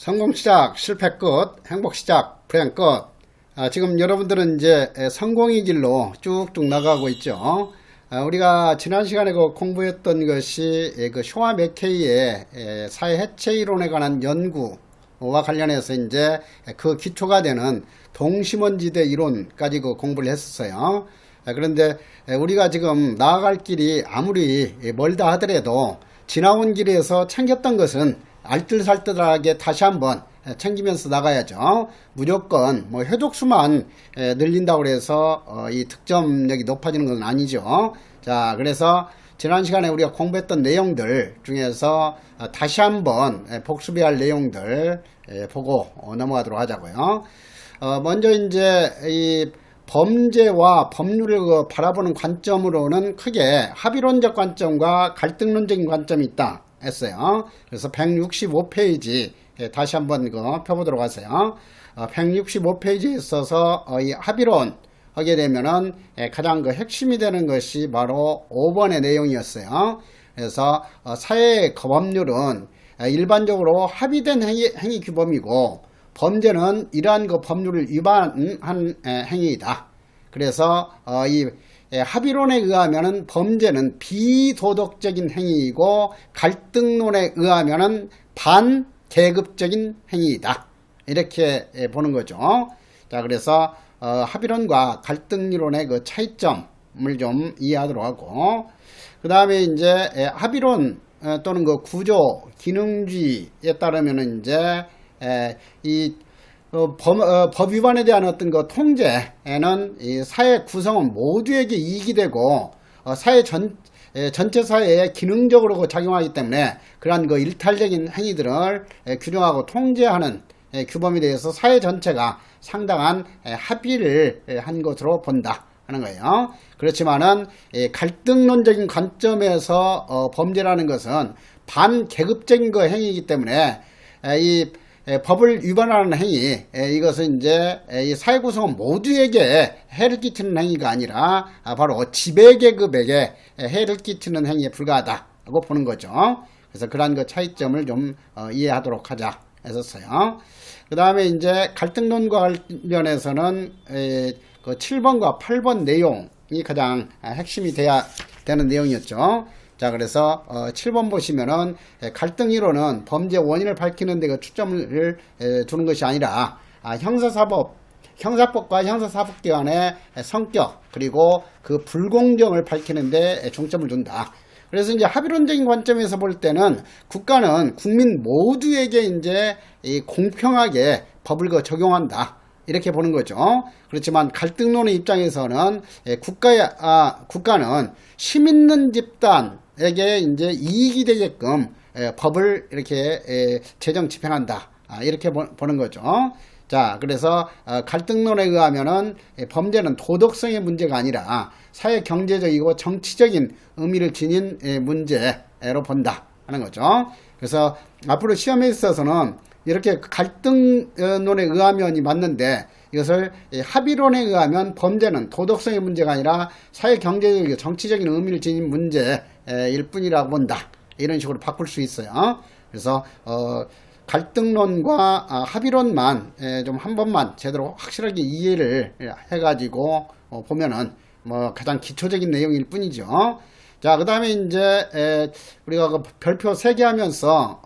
성공 시작, 실패 끝, 행복 시작, 불행 끝. 지금 여러분들은 이제 성공의 길로 쭉쭉 나가고 있죠. 우리가 지난 시간에 공부했던 것이 그 쇼와 맥케이의 사회 해체 이론에 관한 연구와 관련해서 이제 그 기초가 되는 동심원지대 이론까지 공부를 했었어요. 그런데 우리가 지금 나아갈 길이 아무리 멀다 하더라도 지나온 길에서 챙겼던 것은 알뜰살뜰하게 다시 한번 챙기면서 나가야죠. 무조건 회독수만 늘린다고 해서 이 득점력이 높아지는 건 아니죠. 자, 그래서 지난 시간에 우리가 공부했던 내용들 중에서 다시 한번 복습해야 할 내용들 보고 넘어가도록 하자고요. 먼저 이제 이 범죄와 법률을 바라보는 관점으로는 크게 합의론적 관점과 갈등론적인 관점이 있다 했어요. 그래서 165페이지 다시 한번 펴보도록 하세요. 165페이지에 있어서 이 합의론 하게 되면은 가장 핵심이 되는 것이 바로 5번의 내용이었어요. 그래서 사회의 법률은 일반적으로 합의된 행위 규범이고 범죄는 이러한 법률을 위반한 행위이다. 그래서 이 합의론에 의하면은 범죄는 비도덕적인 행위이고 갈등론에 의하면은 반계급적인 행위이다. 이렇게 보는 거죠. 자, 그래서 합의론과 갈등이론의 그 차이점을 좀 이해하도록 하고, 그 다음에 이제 합의론 또는 그 구조 기능주의에 따르면은 이제 이 법 위반에 대한 어떤 그 통제에는 이 사회 구성원 모두에게 이익이 되고 사회 전체 사회에 기능적으로 작용하기 때문에 그러한 그 일탈적인 행위들을 규정하고 통제하는 규범에 대해서 사회 전체가 상당한 합의를 한 것으로 본다 하는 거예요. 그렇지만은 갈등론적인 관점에서 범죄라는 것은 반계급적인 그 행위이기 때문에 이 법을 위반하는 행위, 이것은 이제 이 사회 구성원 모두에게 해를 끼치는 행위가 아니라 바로 지배계급에게 해를 끼치는 행위에 불과하다고 보는 거죠. 그래서 그러한 그 차이점을 좀 이해하도록 하자 했었어요. 그 다음에 이제 갈등론과 관련해서는 그 7번과 8번 내용이 가장 핵심이 돼야 되는 내용이었죠. 자, 그래서 7번 보시면은 갈등 이론은 범죄 원인을 밝히는 데 그 초점을 두는 것이 아니라 형사법과 형사사법기관의 성격 그리고 그 불공정을 밝히는 데 중점을 둔다. 그래서 이제 합의론적인 관점에서 볼 때는 국가는 국민 모두에게 이제 공평하게 법을 적용한다. 이렇게 보는 거죠. 그렇지만 갈등론의 입장에서는 국가는 힘 있는 집단에게 이제 이익이 되게끔 법을 이렇게 제정 집행한다. 이렇게 보는 거죠. 자, 그래서 갈등론에 의하면은 범죄는 도덕성의 문제가 아니라 사회 경제적이고 정치적인 의미를 지닌 문제로 본다 하는 거죠. 그래서 앞으로 시험에 있어서는 이렇게 갈등론에 의하면이 맞는데 이것을 합의론에 의하면 범죄는 도덕성의 문제가 아니라 사회 경제적이고 정치적인 의미를 지닌 문제일 뿐이라고 본다. 이런 식으로 바꿀 수 있어요. 그래서 갈등론과 합의론만 좀 한 번만 제대로 확실하게 이해를 해가지고 보면은 가장 기초적인 내용일 뿐이죠. 자, 그 다음에 이제 우리가 그 별표 3개 하면서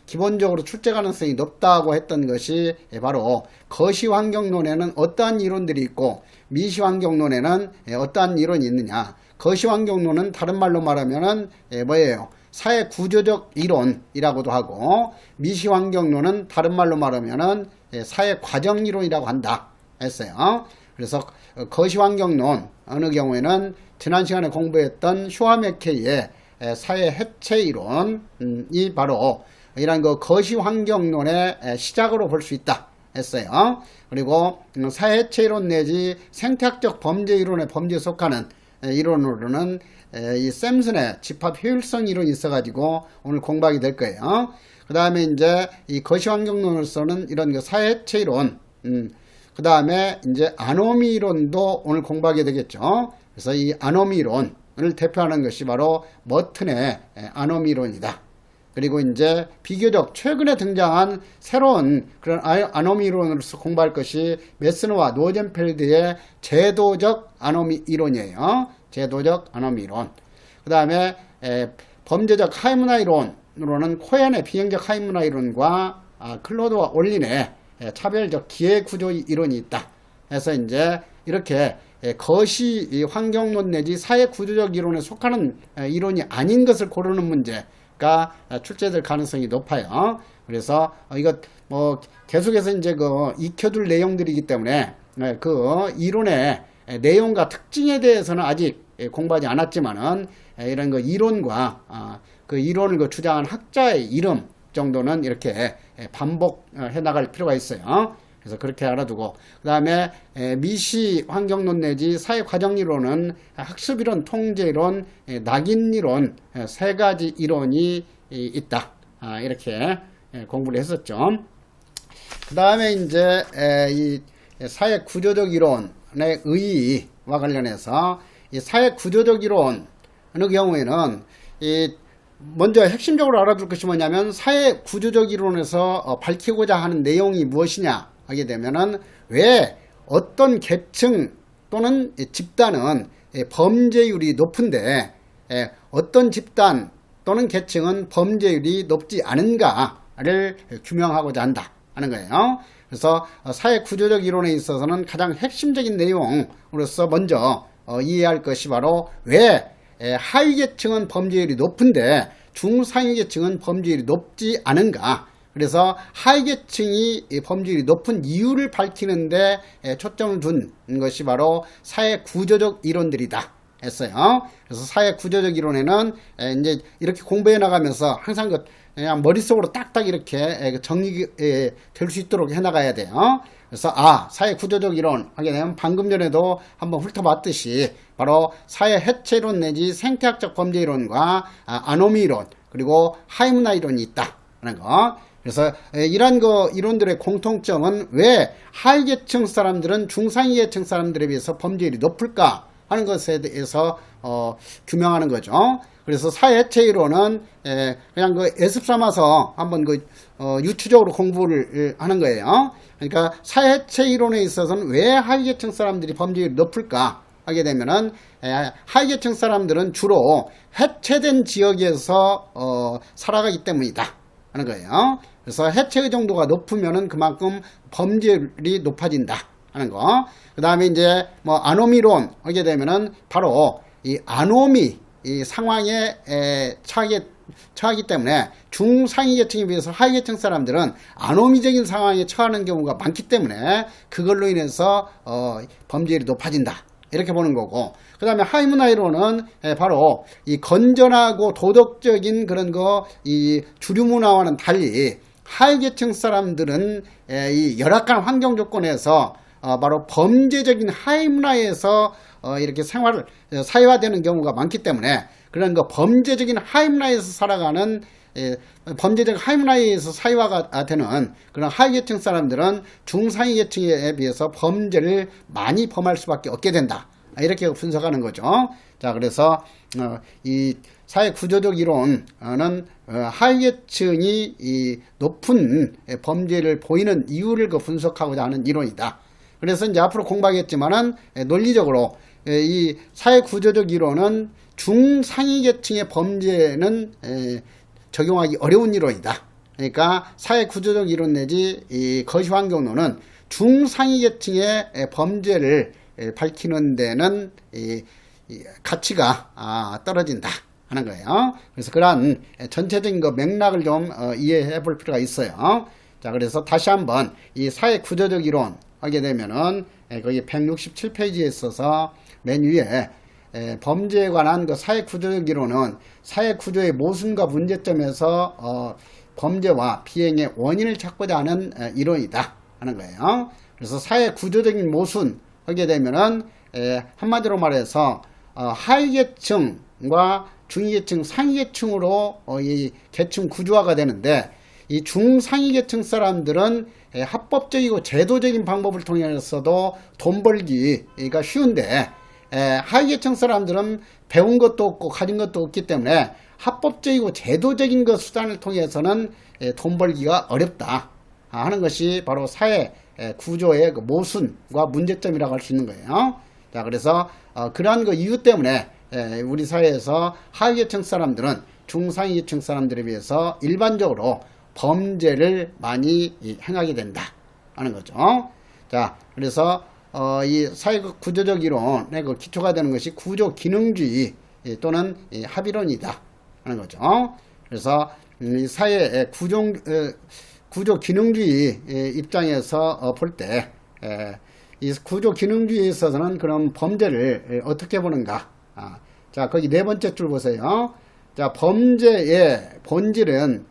기본적으로 출제 가능성이 높다고 했던 것이 바로 거시환경론에는 어떠한 이론들이 있고 미시환경론에는 어떠한 이론이 있느냐. 거시환경론은 다른 말로 말하면은 뭐예요? 사회 구조적 이론이라고도 하고 미시환경론은 다른 말로 말하면은 사회 과정 이론이라고 한다 했어요. 그래서 거시환경론 어느 경우에는 지난 시간에 공부했던 쇼와 맥케이의 사회 해체 이론이 바로 이런 그 거시환경론의 시작으로 볼 수 있다 했어요. 그리고 사회 해체 이론 내지 생태학적 범죄 이론의 범죄에 속하는 이론으로는 이 샘슨의 집합 효율성 이론이 있어가지고 오늘 공부하게 될 거예요. 그 다음에 이제 이 거시환경론으로서는 이런 그 사회 해체 이론, 그 다음에 이제 아노미 이론도 오늘 공부하게 되겠죠. 그래서 이 아노미 이론을 대표하는 것이 바로 머튼의 아노미 이론이다. 그리고 이제 비교적 최근에 등장한 새로운 그런 아노미 이론으로서 공부할 것이 메스너와 노젠펠드의 제도적 아노미 이론이에요. 제도적 아노미 이론. 그 다음에 범죄적 하이문화 이론으로는 코엔의 비행적 하이문화 이론과 클로드와 올린의 차별적 기회구조 이론이 있다. 그래서 이제 이렇게 거시 환경론 내지 사회구조적 이론에 속하는 이론이 아닌 것을 고르는 문제가 출제될 가능성이 높아요. 그래서 이거 뭐 계속해서 이제 그 익혀둘 내용들이기 때문에 그 이론의 내용과 특징에 대해서는 아직 공부하지 않았지만은 이런 그 이론과 그 이론을 그 주장한 학자의 이름 정도는 이렇게 반복해 나갈 필요가 있어요. 그래서 그렇게 알아두고, 그 다음에 미시 환경론 내지 사회과정이론은 학습이론, 통제이론, 낙인이론 세 가지 이론이 있다. 이렇게 공부를 했었죠. 그 다음에 이제 이 사회구조적 이론의 의의와 관련해서 이 사회구조적 이론의 경우에는 먼저 핵심적으로 알아둘 것이 뭐냐면 사회구조적 이론에서 밝히고자 하는 내용이 무엇이냐 하게 되면은 왜 어떤 계층 또는 집단은 범죄율이 높은데 어떤 집단 또는 계층은 범죄율이 높지 않은가를 규명하고자 한다 하는 거예요. 그래서 사회구조적 이론에 있어서는 가장 핵심적인 내용으로서 먼저 이해할 것이 바로 왜 하위 계층은 범죄율이 높은데 중상위 계층은 범죄율이 높지 않은가. 그래서 하위 계층이 범죄율이 높은 이유를 밝히는데 초점을 둔 것이 바로 사회구조적 이론들이다 했어요. 그래서 사회구조적 이론에는 이제 이렇게 공부해 나가면서 항상 그냥 머릿속으로 딱딱 이렇게 정리될 수 있도록 해 나가야 돼요. 그래서 사회구조적 이론 하게 되면 방금 전에도 한번 훑어봤듯이 바로 사회 해체 이론 내지 생태학적 범죄 이론과 아노미 이론 그리고 하이문화 이론이 있다 하는 거. 그래서 이러한 이론들의 공통점은 왜 하위 계층 사람들은 중상위 계층 사람들에 비해서 범죄율이 높을까 하는 것에 대해서 규명하는 거죠. 그래서 사회 해체 이론은 그냥 그 예습 삼아서 한번 유추적으로 공부를 하는 거예요. 그러니까 사회 해체 이론에 있어서는 왜 하위 계층 사람들이 범죄율이 높을까 하게 되면은 하위 계층 사람들은 주로 해체된 지역에서 살아가기 때문이다 하는 거예요. 그래서 해체의 정도가 높으면은 그만큼 범죄율이 높아진다 하는 거. 그 다음에 이제 뭐 아노미론 하게 되면은 바로 이 아노미 이 상황에 처하기 때문에 중상위 계층에 비해서 하위 계층 사람들은 아노미적인 상황에 처하는 경우가 많기 때문에 그걸로 인해서 범죄율이 높아진다 이렇게 보는 거고, 그 다음에 하이문화 이론은 바로 이 건전하고 도덕적인 그런 이 주류 문화와는 달리 하위 계층 사람들은 이 열악한 환경 조건에서 바로 범죄적인 하위 문화에서 이렇게 사회화되는 경우가 많기 때문에 그런 범죄적인 하위 문화에서 살아가는 범죄적 하위 문화에서 사회화가 되는 그런 하위 계층 사람들은 중상위 계층에 비해서 범죄를 많이 범할 수밖에 없게 된다. 이렇게 분석하는 거죠. 자, 그래서 이 사회 구조적 이론은 하위 계층이 이 높은 범죄를 보이는 이유를 분석하고자 하는 이론이다. 그래서 이제 앞으로 공부하겠지만은 논리적으로 이 사회 구조적 이론은 중상위 계층의 범죄는 적용하기 어려운 이론이다. 그러니까 사회 구조적 이론 내지 이 거시환경론은 중상위 계층의 범죄를 밝히는 데는 이 가치가 떨어진다 하는 거예요. 그래서 그러한 전체적인 맥락을 좀 이해해 볼 필요가 있어요. 자, 그래서 다시 한번 이 사회 구조적 이론 하게 되면은 거기 167페이지에 있어서 맨 위에 범죄에 관한 사회 구조적 이론은 사회 구조의 모순과 문제점에서 범죄와 비행의 원인을 찾고자 하는 이론이다 하는 거예요. 그래서 사회 구조적인 모순 하게 되면은 한마디로 말해서 하위 계층과 중위 계층, 상위 계층으로 이 계층 구조화가 되는데, 이 중상위 계층 사람들은 합법적이고 제도적인 방법을 통해서도 돈 벌기가 쉬운데 하위계층 사람들은 배운 것도 없고 가진 것도 없기 때문에 합법적이고 제도적인 그 수단을 통해서는 돈 벌기가 어렵다 하는 것이 바로 사회 구조의 그 모순과 문제점이라고 할 수 있는 거예요. 자, 그래서 그러한 그 이유 때문에 우리 사회에서 하위계층 사람들은 중상위계층 사람들에 비해서 일반적으로 범죄를 많이 행하게 된다 하는 거죠. 자, 그래서 이 사회 구조적 이론의 그 기초가 되는 것이 구조 기능주의 또는 합의론이다 하는 거죠. 그래서 이 사회 구조 기능주의 입장에서 볼 때 이 구조 기능주의에 있어서는 그런 범죄를 어떻게 보는가. 자, 거기 네 번째 줄 보세요. 자, 범죄의 본질은,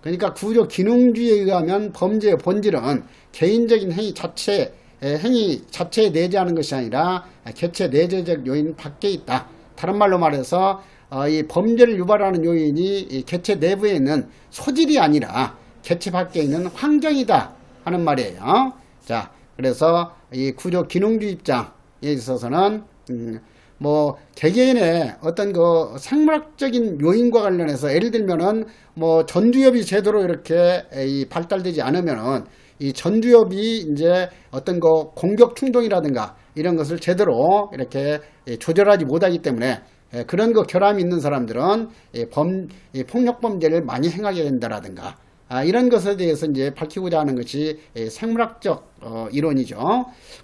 그러니까 구조 기능주의에 의하면 범죄의 본질은 개인적인 행위 자체에 내재하는 것이 아니라 개체 내재적 요인 밖에 있다. 다른 말로 말해서 이 범죄를 유발하는 요인이 이 개체 내부에 있는 소질이 아니라 개체 밖에 있는 환경이다 하는 말이에요. 자, 그래서 이 구조 기능주의 입장에 있어서는 뭐 개개인의 어떤 그 생물학적인 요인과 관련해서 예를 들면은 뭐 전두엽이 제대로 이렇게 발달되지 않으면은 이 전두엽이 이제 어떤 거 공격 충동이라든가 이런 것을 제대로 이렇게 조절하지 못하기 때문에 그런 거 결함이 있는 사람들은 폭력 범죄를 많이 행하게 된다라든가 이런 것에 대해서 이제 밝히고자 하는 것이 생물학적 이론이죠.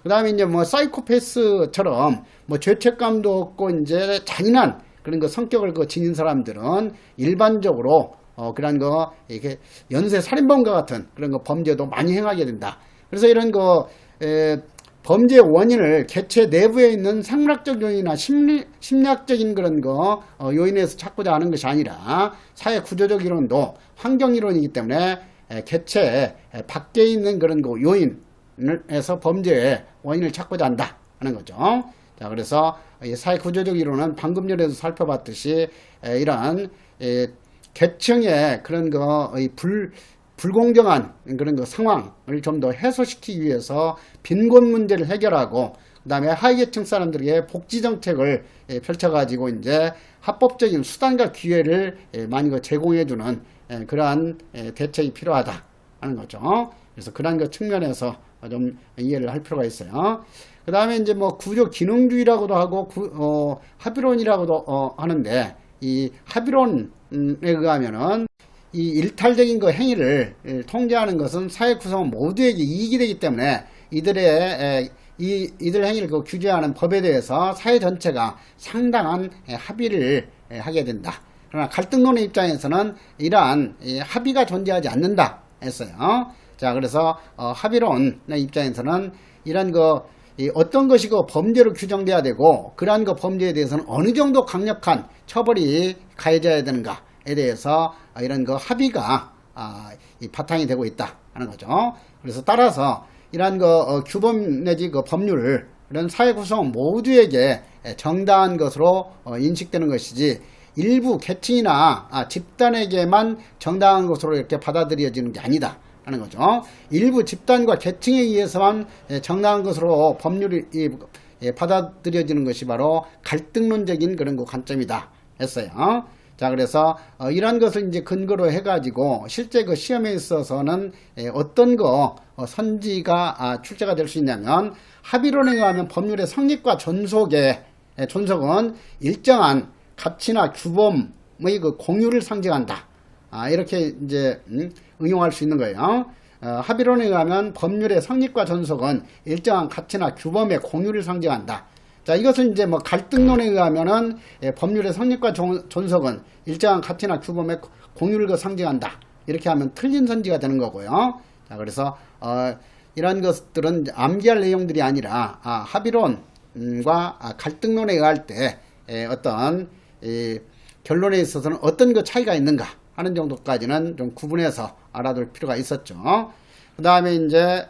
그 다음에 이제 뭐 사이코패스처럼 뭐 죄책감도 없고 이제 잔인한 그런 거 성격을 지닌 사람들은 일반적으로 그런 거 이렇게 연쇄 살인범과 같은 그런 거 범죄도 많이 행하게 된다. 그래서 이런 거 범죄의 원인을 개체 내부에 있는 생물학적 요인이나 심리학적인 그런 거 요인에서 찾고자 하는 것이 아니라 사회 구조적 이론도 환경 이론이기 때문에 개체 밖에 있는 그런 거 요인에서 범죄의 원인을 찾고자 한다 하는 거죠. 자, 그래서 사회 구조적 이론은 방금 전에도 살펴봤듯이 이런 계층의 그런 거 불공정한 그런 그 상황을 좀 더 해소시키기 위해서 빈곤 문제를 해결하고 그 다음에 하위계층 사람들에게 복지 정책을 펼쳐가지고 이제 합법적인 수단과 기회를 많이 제공해주는 그러한 대책이 필요하다 하는 거죠. 그래서 그러한 그 측면에서 좀 이해를 할 필요가 있어요. 그 다음에 이제 뭐 구조 기능주의라고도 하고 합의론이라고도 하는데 이 합의론에 의하면은 이 일탈적인 그 행위를 통제하는 것은 사회 구성 모두에게 이익이 되기 때문에 이들 행위를 규제하는 법에 대해서 사회 전체가 상당한 합의를 하게 된다. 그러나 갈등론의 입장에서는 이러한 합의가 존재하지 않는다 했어요. 자, 그래서 합의론의 입장에서는 이런 어떤 것이 범죄로 규정돼야 되고 그러한 범죄에 대해서는 어느 정도 강력한 처벌이 가해져야 되는가에 대해서 이런 합의가 바탕이 되고 있다 하는 거죠. 그래서 따라서 이러한 규범 내지 법률 이런 사회 구성 모두에게 정당한 것으로 인식되는 것이지 일부 계층이나 집단에게만 정당한 것으로 이렇게 받아들여지는 게 아니다 하는 거죠. 일부 집단과 계층에 의해서만 정당한 것으로 법률이 받아들여지는 것이 바로 갈등론적인 그런 관점이다 했어요. 자, 그래서 이러한 것을 이제 근거로 해가지고 실제 시험에 있어서는 어떤 선지가 출제가 될 수 있냐면 합의론에 의하면 법률의 성립과 존속은 일정한 가치나 규범의 공유를 상징한다. 이렇게 이제 응용할 수 있는 거예요. 합의론에 의하면 법률의 성립과 존속은 일정한 가치나 규범의 공유를 상징한다. 자, 이것은 이제 갈등론에 의하면은 법률의 성립과 존속은 일정한 가치나 규범의 공유를 상징한다. 이렇게 하면 틀린 선지가 되는 거고요. 자, 그래서 이런 것들은 암기할 내용들이 아니라 합의론과 갈등론에 의할 때 어떤 결론에 있어서는 어떤 차이가 있는가 하는 정도까지는 좀 구분해서 알아둘 필요가 있었죠. 그 다음에 이제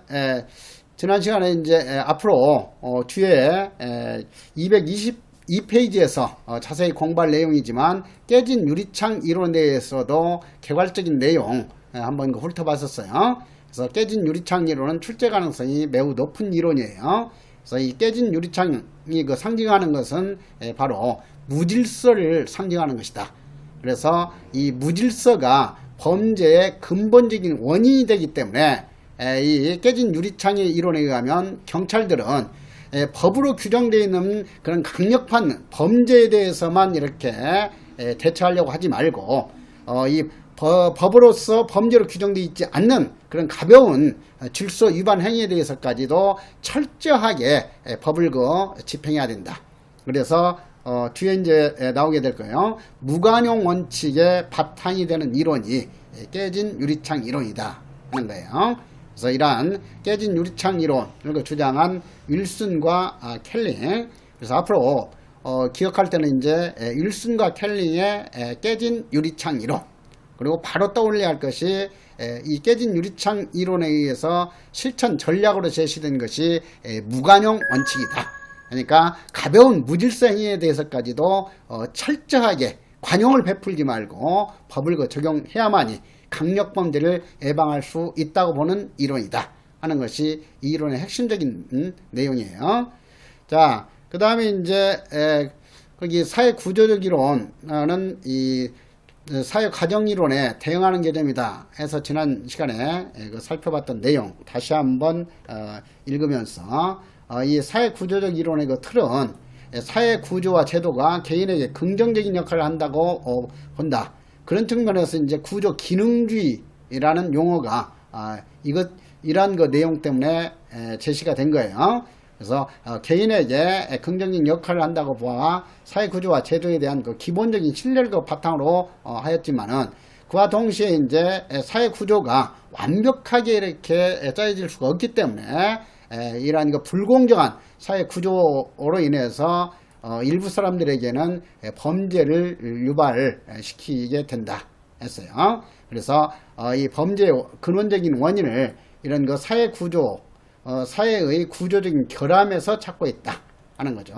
지난 시간에 이제 앞으로 뒤에 222페이지에서 자세히 공부할 내용이지만 깨진 유리창 이론에 대해서도 개괄적인 내용 한번 훑어봤었어요. 그래서 깨진 유리창 이론은 출제 가능성이 매우 높은 이론이에요. 그래서 이 깨진 유리창이 그 상징하는 것은 바로 무질서를 상징하는 것이다. 그래서 이 무질서가 범죄의 근본적인 원인이 되기 때문에 이 깨진 유리창의 이론에 의하면 경찰들은 법으로 규정되어 있는 그런 강력한 범죄에 대해서만 이렇게 대처하려고 하지 말고 이 법으로서 범죄로 규정되어 있지 않는 그런 가벼운 질서 위반 행위에 대해서까지도 철저하게 법을 집행해야 된다. 그래서 뒤에 이제 나오게 될 거예요. 무관용 원칙의 바탕이 되는 이론이 깨진 유리창 이론이다 하는 거예요. 그래서 이러한 깨진 유리창 이론을 주장한 윌슨과 켈링. 그래서 앞으로 기억할 때는 이제 윌슨과 켈링의 깨진 유리창 이론. 그리고 바로 떠올려야 할 것이 이 깨진 유리창 이론에 의해서 실천 전략으로 제시된 것이 무관용 원칙이다. 그러니까 가벼운 무질서 행위에 대해서까지도 철저하게 관용을 베풀지 말고 법을 적용해야만이 강력범죄를 예방할 수 있다고 보는 이론이다 하는 것이 이 이론의 핵심적인 내용이에요. 자, 그 다음에 이제 거기 사회 구조적 이론은 이 사회 가정 이론에 대응하는 개념이다 해서 지난 시간에 살펴봤던 내용 다시 한번 읽으면서 이 사회 구조적 이론의 그 틀은 사회 구조와 제도가 개인에게 긍정적인 역할을 한다고 본다. 그런 측면에서 이제 구조 기능주의라는 용어가 이런 그 내용 때문에 제시가 된 거예요. 그래서 개인에게 긍정적인 역할을 한다고 보아 사회 구조와 제도에 대한 그 기본적인 신뢰를 바탕으로 하였지만은 그와 동시에 이제 사회 구조가 완벽하게 이렇게 짜여질 수가 없기 때문에 이러한 그 불공정한 사회 구조로 인해서 일부 사람들에게는 범죄를 유발시키게 된다 했어요. 그래서 이 범죄의 근원적인 원인을 이런 그 사회 구조, 사회의 구조적인 결함에서 찾고 있다 하는 거죠.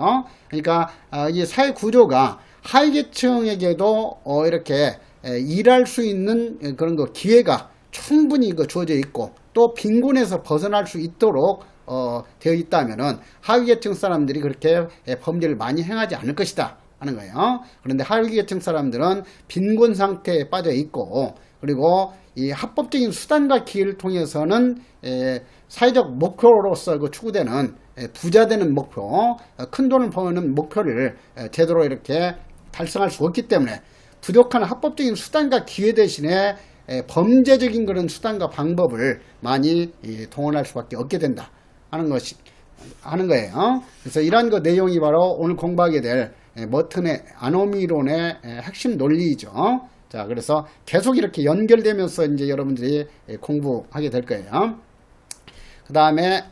그러니까 이 사회 구조가 하위계층에게도 이렇게 일할 수 있는 그런 그 기회가 충분히 주어져 있고 또 빈곤에서 벗어날 수 있도록 되어 있다면은 하위계층 사람들이 그렇게 범죄를 많이 행하지 않을 것이다 하는 거예요. 그런데 하위계층 사람들은 빈곤 상태에 빠져 있고 그리고 이 합법적인 수단과 기회를 통해서는 사회적 목표로서 추구되는 부자 되는 목표, 큰 돈을 버는 목표를 제대로 이렇게 달성할 수 없기 때문에 부족한 합법적인 수단과 기회 대신에 범죄적인 그런 수단과 방법을 많이 동원할 수밖에 없게 된다 하는 거예요. 그래서 이러한 그 내용이 바로 오늘 공부하게 될 머튼의 아노미 이론의 핵심 논리이죠. 자, 그래서 계속 이렇게 연결되면서 이제 여러분들이 공부하게 될 거예요. 그 다음에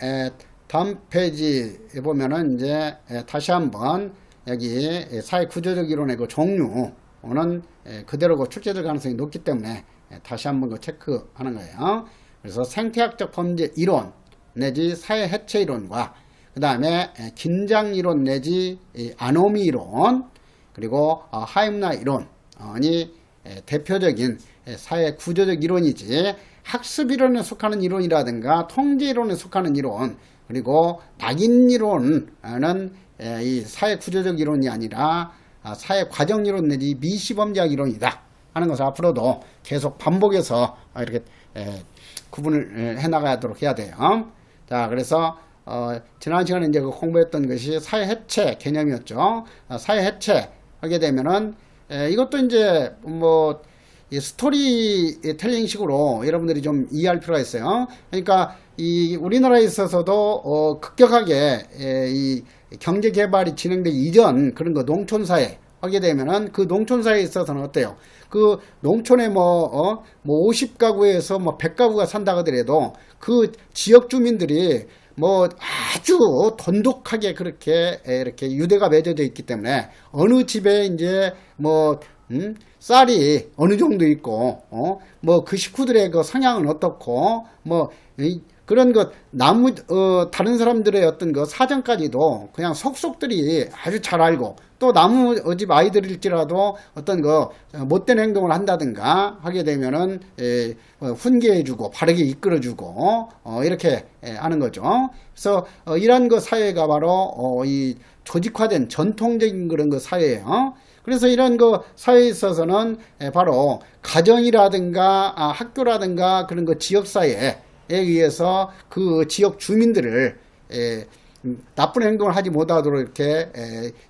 다음 페이지에 보면은 이제 다시 한번 여기 사회 구조적 이론의 그 종류는 그대로 출제될 가능성이 높기 때문에 다시 한번 체크하는 거예요. 그래서 생태학적 범죄 이론 내지 사회 해체 이론과 그 다음에 긴장 이론 내지 아노미 이론 그리고 하임나 이론이 대표적인 사회 구조적 이론이지 학습 이론에 속하는 이론이라든가 통제 이론에 속하는 이론 그리고 낙인 이론은 이 사회 구조적 이론이 아니라 사회 과정 이론 내지 미시범죄학 이론이다 하는 것을 앞으로도 계속 반복해서 이렇게 구분을 해 나가도록 해야 돼요. 자, 그래서 지난 시간에 이제 공부했던 것이 사회 해체 개념이었죠. 사회 해체 하게 되면은 이것도 이제 뭐 스토리 텔링식으로 여러분들이 좀 이해할 필요가 있어요. 그러니까 이 우리나라에 있어서도 급격하게 이 경제 개발이 진행되기 이전 그런 거 농촌 사회 하게 되면은 그 농촌 사회에 있어서는 어때요? 그 농촌에 뭐 50가구에서 뭐 100가구가 산다 하더라도 그 지역 주민들이 뭐 아주 돈독하게 그렇게 이렇게 유대가 맺어져 있기 때문에 어느 집에 이제 뭐 쌀이 어느 정도 있고, 뭐 그 식구들의 그 성향은 어떻고, 뭐 그런 것 다른 사람들의 어떤 그 사정까지도 그냥 속속들이 아주 잘 알고, 또 나무 집 아이들일지라도 어떤 그 못된 행동을 한다든가 하게 되면은 훈계해주고 바르게 이끌어주고 이렇게 하는 거죠. 그래서 이런 그 사회가 바로 이 조직화된 전통적인 그런 그 사회예요. 그래서 이런 그 사회에 있어서는 바로 가정이라든가 학교라든가 그런 그 지역사회에 의해서 그 지역 주민들을 나쁜 행동을 하지 못하도록 이렇게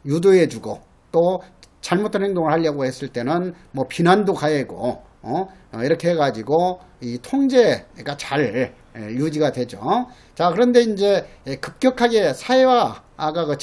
유도해주고, 또 잘못된 행동을 하려고 했을 때는 뭐 비난도 가해고 이렇게 해가지고 이 통제가 잘 유지가 되죠. 자, 그런데 이제 급격하게 사회화가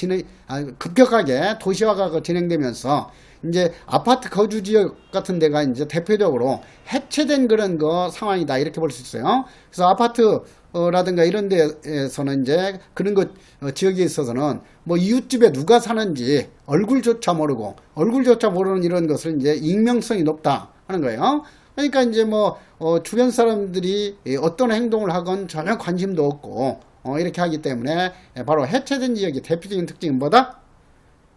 급격하게 도시화가 진행되면서 이제 아파트 거주 지역 같은 데가 이제 대표적으로 해체된 그런 거 상황이다, 이렇게 볼 수 있어요. 그래서 아파트라든가 이런 데에서는 이제 그런 거 지역에 있어서는 뭐 이웃집에 누가 사는지 얼굴조차 모르는 이런 것을 이제 익명성이 높다 하는 거예요. 그러니까 이제 뭐 주변 사람들이 어떤 행동을 하건 전혀 관심도 없고 이렇게 하기 때문에 바로 해체된 지역의 대표적인 특징은 뭐다?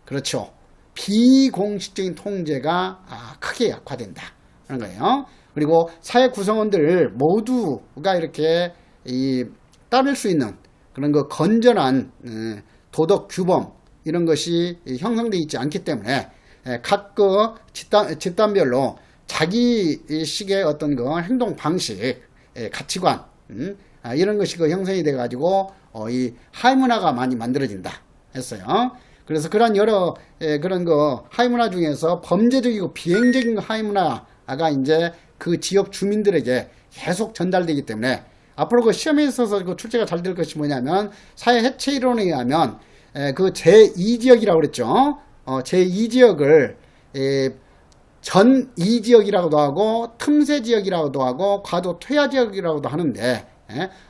그렇죠. 비공식적인 통제가 크게 약화된다 하는 거예요. 그리고 사회 구성원들 모두가 이렇게 따를 수 있는 그런 거 건전한 도덕 규범 이런 것이 형성되어 있지 않기 때문에 각 그 집단별로 자기식의 어떤 그 행동 방식, 가치관 이런 것이 그 형성이 돼 가지고 이 하위 문화가 많이 만들어진다 했어요. 그래서 그런 여러 그런 거 하위 문화 중에서 범죄적이고 비행적인 하위 문화가 이제 그 지역 주민들에게 계속 전달되기 때문에 앞으로 그 시험에 있어서 그 출제가 잘 될 것이 뭐냐면, 사회 해체 이론에 의하면 그 제2지역이라고 그랬죠. 제2지역을 전 2지역이라고도 하고 틈새 지역이라고도 하고 과도 퇴화 지역이라고도 하는데,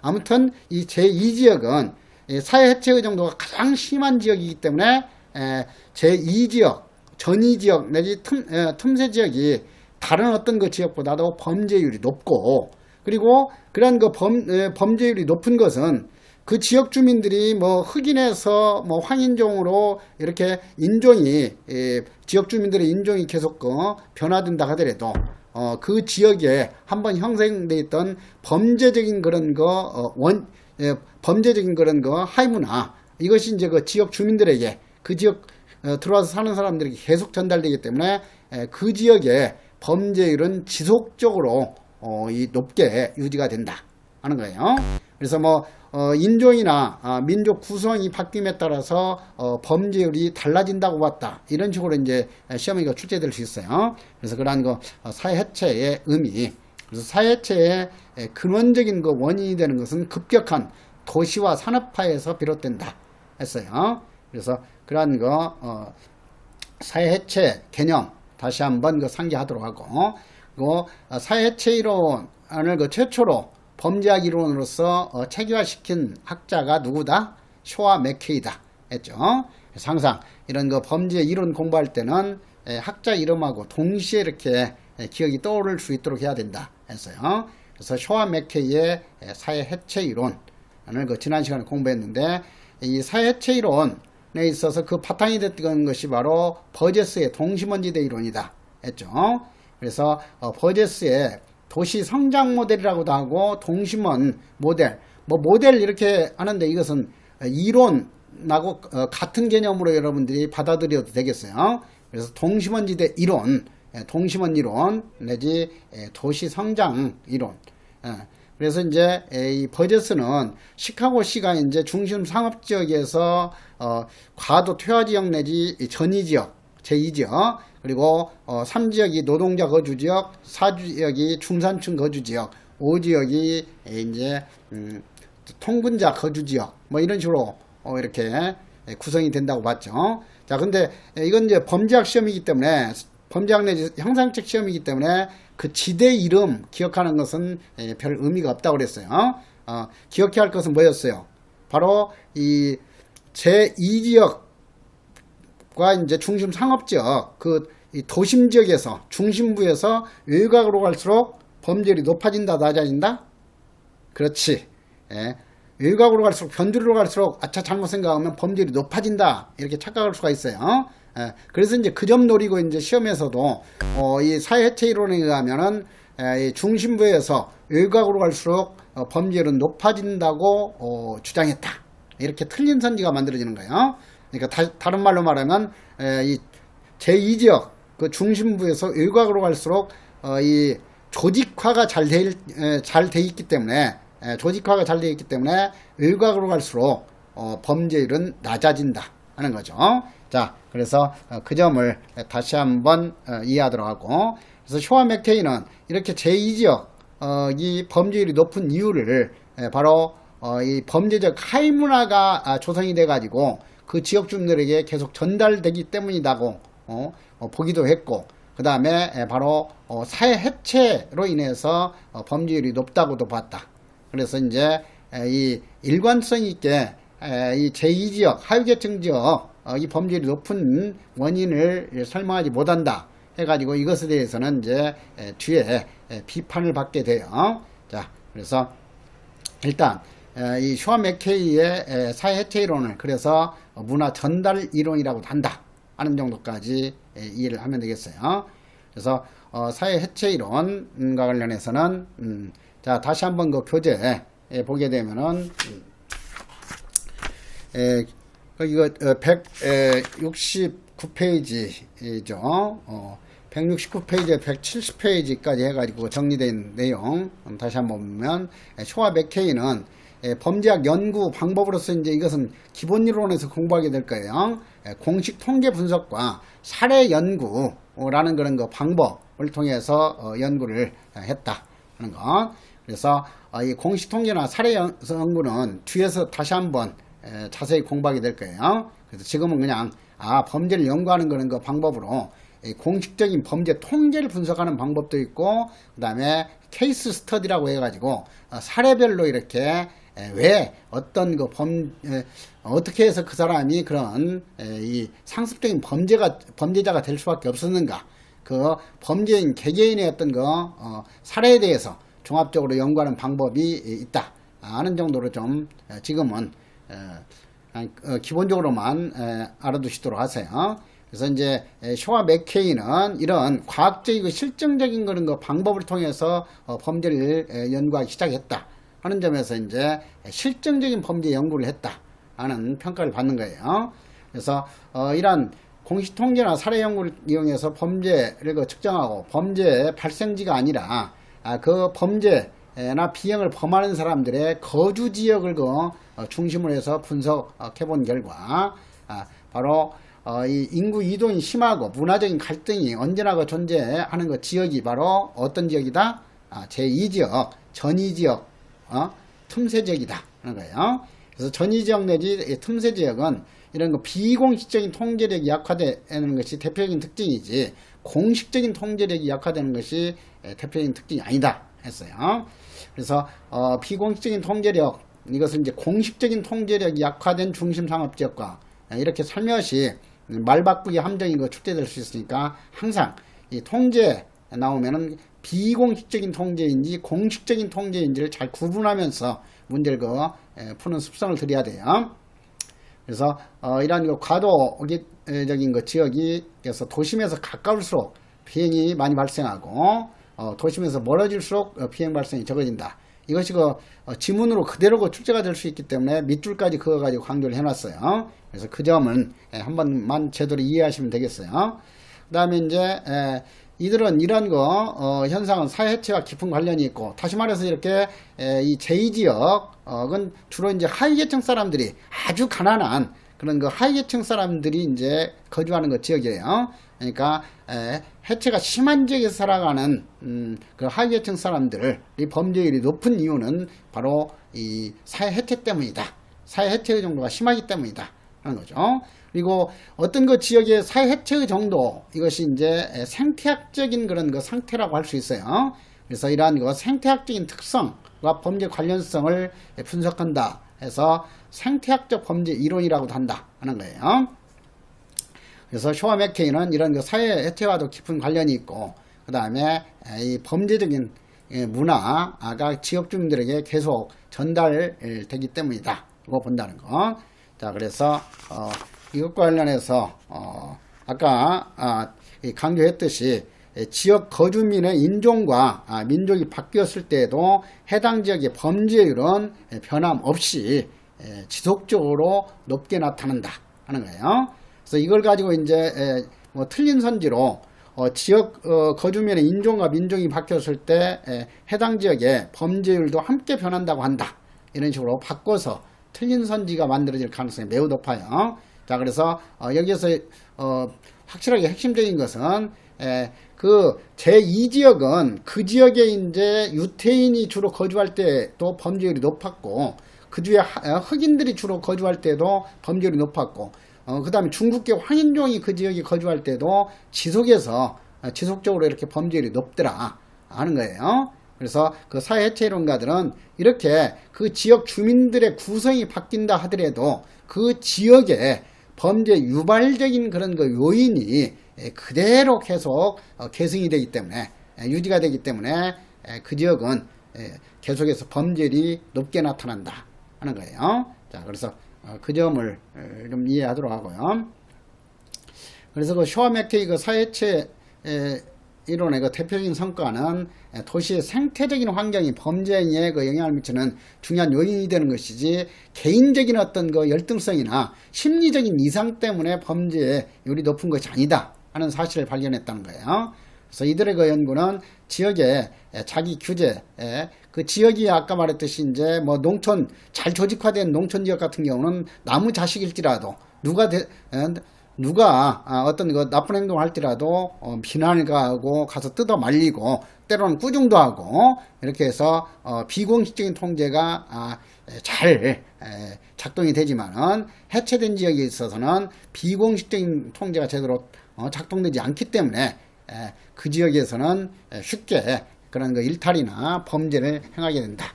아무튼 이 제2지역은 사회 해체의 정도가 가장 심한 지역이기 때문에 제2지역, 전2지역 내지 틈새 지역이 다른 어떤 그 지역보다도 범죄율이 높고, 그리고 그런 그 범죄율이 높은 것은 그 지역 주민들이 뭐 흑인에서 뭐 황인종으로 이렇게 인종이 지역 주민들의 인종이 계속 변화된다 하더라도 그 지역에 한번 형성돼 있던 범죄적인 그런 범죄적인 그런 하위 문화, 이것이 이제 그 지역 주민들에게 그 지역 들어와서 사는 사람들에게 계속 전달되기 때문에 그 지역의 범죄율은 지속적으로 높게 유지가 된다 하는 거예요. 그래서 뭐 인종이나 민족 구성이 바뀜에 따라서 범죄율이 달라진다고 봤다, 이런 식으로 이제 시험에 출제될 수 있어요. 그래서 그러한 사회 해체의 의미, 그래서 사회 해체의 근원적인 원인이 되는 것은 급격한 도시화 산업화에서 비롯된다 했어요. 그래서 그러한 사회 해체 개념 다시 한번 상기하도록 하고, 그리고 사회 해체 이론을 최초로 범죄학 이론으로서 체계화시킨 학자가 누구다? 쇼와 맥케이다 했죠. 그래서 항상 이런 범죄 이론 공부할 때는 학자 이름하고 동시에 이렇게 기억이 떠오를 수 있도록 해야 된다 했어요. 그래서 쇼와 맥케이의 사회 해체 이론을 지난 시간에 공부했는데, 이 사회 해체 이론에 있어서 그 바탕이 됐던 것이 바로 버제스의 동심원지대 이론이다 했죠. 그래서 버제스의 도시 성장 모델이라고도 하고 동심원 모델, 모델 이렇게 하는데, 이것은 이론하고 같은 개념으로 여러분들이 받아들여도 되겠어요. 그래서 동심원지대 이론, 동심원 이론 내지 도시 성장 이론. 그래서 이제 이 버제스는 시카고시가 이제 중심 상업 지역에서 과도 퇴화 지역 내지 전이 지역, 제2지역, 그리고 3지역이 노동자 거주 지역, 4지역이 중산층 거주 지역, 5지역이 이제 통근자 거주 지역, 이런 식으로 이렇게 구성이 된다고 봤죠. 자, 근데 이건 이제 범죄학 시험이기 때문에, 범죄학 내지 형상책 시험이기 때문에 그 지대 이름 기억하는 것은 별 의미가 없다고 그랬어요. 기억해야 할 것은 뭐였어요? 바로 이 제2지역과 이제 중심 상업지역, 이 도심 지역에서 중심부에서 외곽으로 갈수록 범죄율이 높아진다, 낮아진다? 그렇지. 예. 외곽으로 갈수록, 변두리로 갈수록 아차 잘못 생각하면 범죄율이 높아진다, 이렇게 착각할 수가 있어요. 예. 그래서 이제 그 점 노리고 이제 시험에서도 이 사회 해체 이론에 의하면은 이 중심부에서 외곽으로 갈수록 범죄율은 높아진다고 주장했다, 이렇게 틀린 선지가 만들어지는 거예요. 그러니까 다른 말로 말하면 이 제2지역 그 중심부에서 외곽으로 갈수록 이 조직화가 잘 돼 있기 때문에, 조직화가 잘 돼 있기 때문에 외곽으로 갈수록 범죄율은 낮아진다 하는 거죠. 자, 그래서 그 점을 다시 한번 이해하도록 하고, 그래서 쇼와 맥케이는 이렇게 제2지역 이 범죄율이 높은 이유를 바로 이 범죄적 하위 문화가 조성이 돼 가지고 그 지역 주민들에게 계속 전달되기 때문이라고 보기도 했고, 그 다음에 바로 사회 해체로 인해서 범죄율이 높다고도 봤다. 그래서 이제 이 일관성 있게 이 제2지역 하위계층 지역 이 범죄율이 높은 원인을 설명하지 못한다 해가지고, 이것에 대해서는 이제 뒤에 비판을 받게 돼요. 자, 그래서 일단 이 쇼와 맥케이의 사회 해체 이론을 그래서 문화 전달 이론이라고도 한다 하는 정도까지 이해를 하면 되겠어요. 그래서 사회 해체 이론과 관련해서는 자, 다시 한번 그 교재 보게 되면은 이거 169페이지죠. 169페이지에 170페이지까지 해가지고 정리된 내용 다시 한번 보면, 쇼와 맥케이는 범죄학 연구 방법으로서 이제 이것은 기본 이론에서 공부하게 될 거예요. 공식 통계 분석과 사례 연구라는 그런 거 방법을 통해서 연구를 했다 하는 거. 그래서 이 공식 통계나 사례 연구는 뒤에서 다시 한번 자세히 공부하게 될 거예요. 그래서 지금은 그냥 범죄를 연구하는 그런 거 방법으로 공식적인 범죄 통계를 분석하는 방법도 있고, 그 다음에 케이스 스터디라고 해가지고 사례별로 이렇게 왜 어떤 그 어떻게 해서 그 사람이 그런 이 상습적인 범죄자가 될 수밖에 없었는가, 그 범죄인 개개인의 어떤 사례에 대해서 종합적으로 연구하는 방법이 있다 하는 정도로 좀 지금은 기본적으로만 알아두시도록 하세요. 그래서 이제 쇼와 맥케이는 이런 과학적이고 실증적인 그런 방법을 통해서 범죄를 연구하기 시작했다 하는 점에서 이제 실증적인 범죄 연구를 했다 하는 평가를 받는 거예요. 그래서 이러한 공식 통계나 사례 연구를 이용해서 범죄를 측정하고, 범죄 발생지가 아니라 그 범죄나 비형을 범하는 사람들의 거주 지역을 중심으로 해서 분석해 본 결과, 바로 이 인구 이동이 심하고 문화적인 갈등이 언제나 존재하는 그 지역이 바로 어떤 지역이다? 제2지역, 전이지역, 틈새지역이다 하는 거예요. 그래서 전이지역 내지 틈새지역은 이런 비공식적인 통제력이 약화되는 것이 대표적인 특징이지, 공식적인 통제력이 약화되는 것이 대표적인 특징이 아니다 했어요. 그래서 비공식적인 통제력, 이것은 이제 공식적인 통제력이 약화된 중심 상업지역과 이렇게 살며시 말 바꾸기 함정이 축제될 수 있으니까, 항상 이 통제 나오면은 비공식적인 통제인지 공식적인 통제인지를 잘 구분하면서 문제를 푸는 습성을 들여야 돼요. 그래서 이러한 과도적인 지역이, 그래서 도심에서 가까울수록 비행이 많이 발생하고, 도심에서 멀어질수록 비행 발생이 적어진다. 이것이 지문으로 그대로 출제가 될 수 있기 때문에 밑줄까지 그어가지고 강조를 해놨어요. 그래서 그 점은 한 번만 제대로 이해하시면 되겠어요. 그 다음에 이제 이들은 이런 현상은 사회 해체와 깊은 관련이 있고, 다시 말해서 이렇게 이 제2지역은 주로 이제 하위계층 사람들이, 아주 가난한 그런 하위계층 사람들이 이제 거주하는 지역이에요. 그러니까 해체가 심한 지역에서 살아가는 그 하위계층 사람들이 범죄율이 높은 이유는 바로 이 사회 해체 때문이다. 사회 해체의 정도가 심하기 때문이다 하는 거죠. 그리고 어떤 지역의 사회 해체의 정도, 이것이 이제 생태학적인 그런 상태라고 할 수 있어요. 그래서 이러한 생태학적인 특성과 범죄 관련성을 분석한다 해서 생태학적 범죄 이론이라고도 한다 하는 거예요. 그래서 쇼와 맥케이는 이런 그 사회 해체와도 깊은 관련이 있고, 그 다음에 이 범죄적인 문화가 지역 주민들에게 계속 전달되기 때문이다. 이거 본다는 거. 자, 그래서 이것과 관련해서 아까 강조했듯이 지역 거주민의 인종과 민족이 바뀌었을 때에도 해당 지역의 범죄율은 변함없이 지속적으로 높게 나타난다 하는 거예요. 그래서 이걸 가지고 이제 뭐 틀린 선지로 지역 거주민의 인종과 민족이 바뀌었을 때 해당 지역의 범죄율도 함께 변한다고 한다. 이런 식으로 바꿔서 틀린 선지가 만들어질 가능성이 매우 높아요. 자, 그래서 여기에서 확실하게 핵심적인 것은 그 제2지역은 그 지역에 이제 유태인이 주로 거주할 때도 범죄율이 높았고, 그 뒤에 흑인들이 주로 거주할 때도 범죄율이 높았고, 그 다음에 중국계 황인종이 그 지역에 거주할 때도 지속적으로 이렇게 범죄율이 높더라 하는 거예요. 그래서 그 사회해체론가들은 이렇게 그 지역 주민들의 구성이 바뀐다 하더라도 그 지역에 범죄 유발적인 그런 그 요인이 그대로 계속 계승이 되기 때문에, 유지가 되기 때문에 그 지역은 계속해서 범죄율이 높게 나타난다 하는 거예요. 자, 그래서 그 점을 좀 이해하도록 하고요. 그래서 그 쇼와 맥케이 그 사회체 이론의 그 대표적인 성과는 도시의 생태적인 환경이 범죄에 그 영향을 미치는 중요한 요인이 되는 것이지, 개인적인 어떤 그 열등성이나 심리적인 이상 때문에 범죄율이 높은 것이 아니다 하는 사실을 발견했다는 거예요. 그래서 이들의 그 연구는 지역의 자기 규제, 그 지역이 아까 말했듯이 이제 뭐 농촌, 잘 조직화된 농촌 지역 같은 경우는 나무 자식일지라도 누가 어떤 그 나쁜 행동을 할지라도 비난을 가하고 가서 뜯어 말리고 때로는 꾸중도 하고, 이렇게 해서 비공식적인 통제가 잘 작동이 되지만은 해체된 지역에 있어서는 비공식적인 통제가 제대로 작동되지 않기 때문에 그 지역에서는 쉽게 그런 그 일탈이나 범죄를 행하게 된다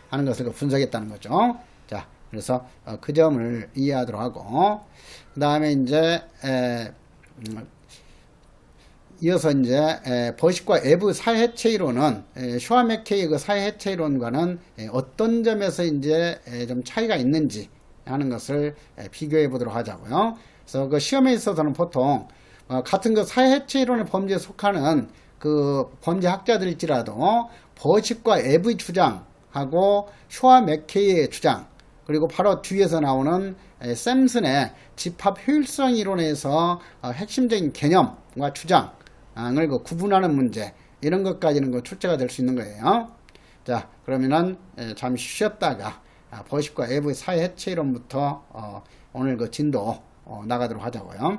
하는 것을 분석했다는 거죠. 자, 그래서 그 점을 이해하도록 하고, 그 다음에 이제 이어서 이제 버식과 에브 사회해체 이론은 쇼와 맥케이의 그 사회해체 이론과는 어떤 점에서 이제 좀 차이가 있는지 하는 것을 비교해 보도록 하자고요. 그래서 그 시험에 있어서는 보통 같은 그 사회해체 이론의 범죄에 속하는 그 범죄학자들일지라도 버식과 에브의 주장하고 쇼와 맥케이의 주장, 그리고 바로 뒤에서 나오는 샘슨의 집합 효율성 이론에서 핵심적인 개념과 주장을 그 구분하는 문제, 이런 것까지는 그 출제가 될 수 있는 거예요. 자, 그러면은 잠시 쉬었다가 버식과 에브의 사회 해체 이론부터 오늘 그 진도 나가도록 하자고요.